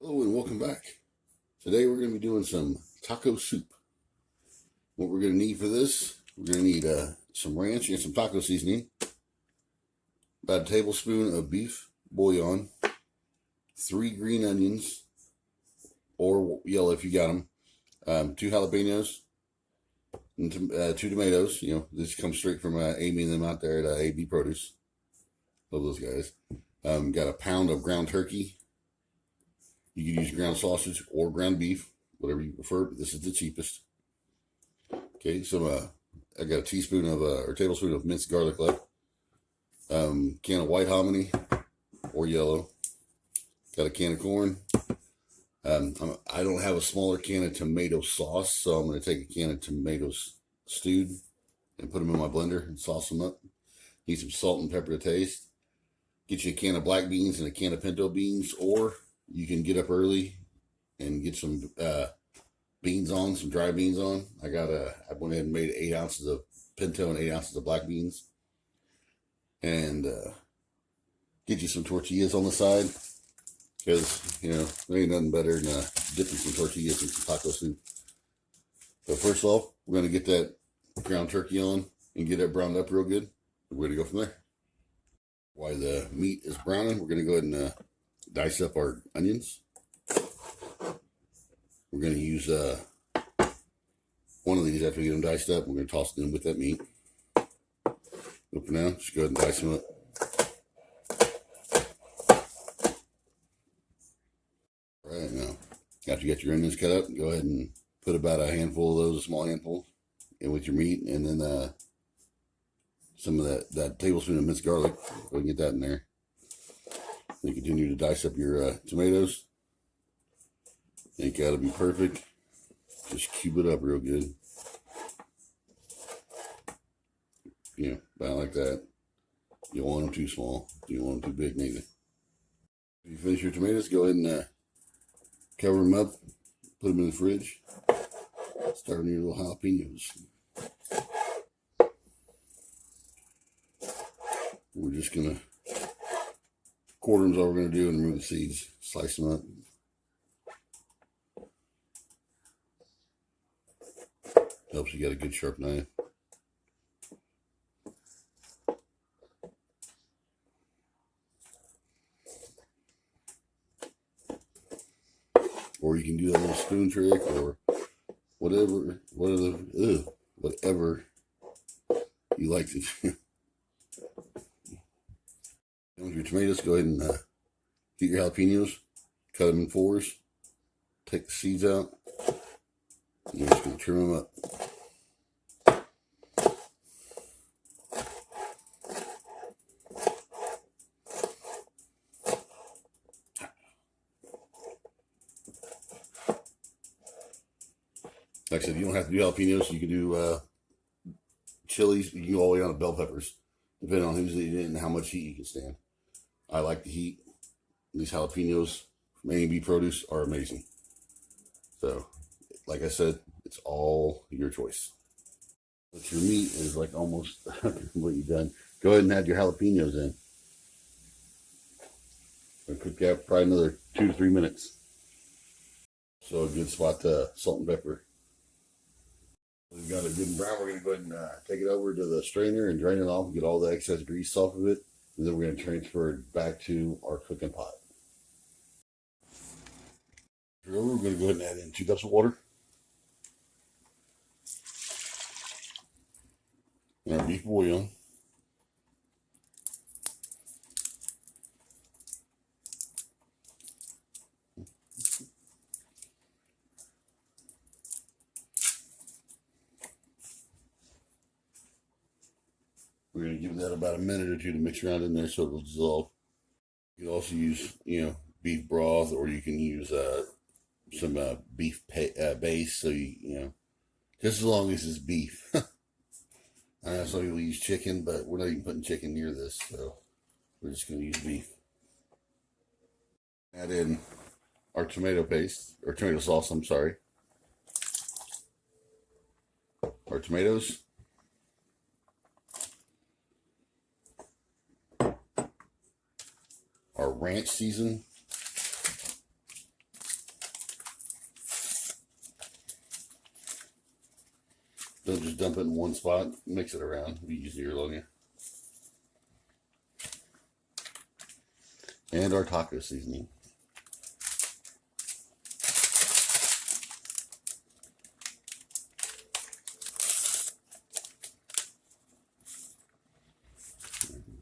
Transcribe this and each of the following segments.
Hello and welcome back. Today we're going to be doing some taco soup. What we're going to need for this, we're going to need some ranch and some taco seasoning, about a tablespoon of beef bouillon, 3 green onions, or yellow if you got them, 2 jalapenos, and 2 tomatoes. You know, this comes straight from Amy and them out there at AB Produce. Love those guys. Got a pound of ground turkey. You can use ground sausage or ground beef, whatever you prefer, but this is the cheapest. Okay, so I got a teaspoon of, or tablespoon of minced garlic left. Can of white hominy or yellow. Got a can of corn. I don't have a smaller can of tomato sauce, so I'm going to take a can of tomatoes stewed and put them in my blender and sauce them up. Need some salt and pepper to taste. Get you a can of black beans and a can of pinto beans, or you can get up early and get some beans on, some dry beans on. I went ahead and made 8 ounces of pinto and 8 ounces of black beans. And get you some tortillas on the side, because, you know, there ain't nothing better than dipping some tortillas in some taco soup. So first off, we're going to get that ground turkey on and get it browned up real good. We're going to go from there. While the meat is browning, we're going to go ahead and dice up our onions. We're going to use one of these after we get them diced up. We're going to toss it in with that meat. But for now, just go ahead and dice them up. All right, now, after you got your onions cut up, go ahead and put about a handful of those, a small handful, in with your meat, and then some of that tablespoon of minced garlic. Go ahead and get that in there. Then continue to dice up your tomatoes. Ain't got to be perfect. Just cube it up real good. You know, about like that. You don't want them too small. You don't want them too big neither. If you finish your tomatoes, go ahead and cover them up. Put them in the fridge. Start on your little jalapenos. We're just going to quarter them is all we're going to do, and remove the seeds. Slice them up. Helps you get a good sharp knife. Or you can do that little spoon trick, or whatever you like to do. With your tomatoes, go ahead and get your jalapenos, cut them in 4s, take the seeds out, and you're just going to trim them up. Like I said, you don't have to do jalapenos. You can do chilies. You can go all the way on to bell peppers, depending on who's eating it and how much heat you can stand. I like the heat. These jalapenos from A&B Produce are amazing. So, like I said, it's all your choice. But your meat is like almost completely done. Go ahead and add your jalapenos in. And cook that for probably another 2 to 3 minutes. So a good spot to salt and pepper. We've got it good and brown. We're going to go ahead and take it over to the strainer and drain it off and get all the excess grease off of it. And then we're going to transfer it back to our cooking pot. We're going to go ahead and add in 2 cups of water. And our beef bouillon. We're going to give that about a minute or 2 to mix around in there so it'll dissolve. You can also use, you know, beef broth, or you can use some beef base. So you know, just as long as it's beef. I know some people use chicken, but we're not even putting chicken near this, so we're just going to use beef. Add in our tomato paste, or tomato sauce, I'm sorry. Our tomatoes. Our ranch season. Don't just dump it in one spot. Mix it around. It'll be easier on you. And our taco seasoning.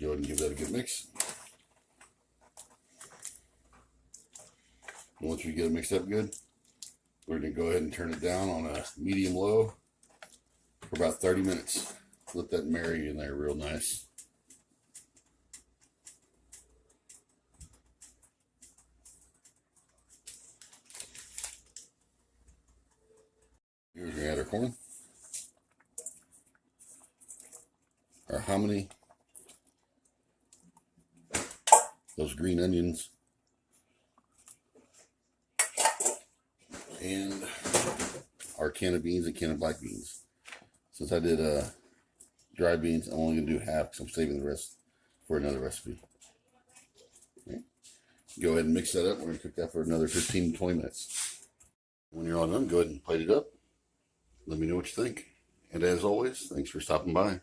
Go ahead and give that a good mix. Once we get it mixed up good, we're going to go ahead and turn it down on a medium-low for about 30 minutes. Let that marry in there real nice. Here's our corn, our hominy, those green onions, and our can of beans and can of black beans. Since I did dry beans, I'm only going to do half because I'm saving the rest for another recipe. Okay. Go ahead and mix that up. We're going to cook that for another 15 to 20 minutes. When you're all done, go ahead and plate it up. Let me know what you think. And as always, thanks for stopping by.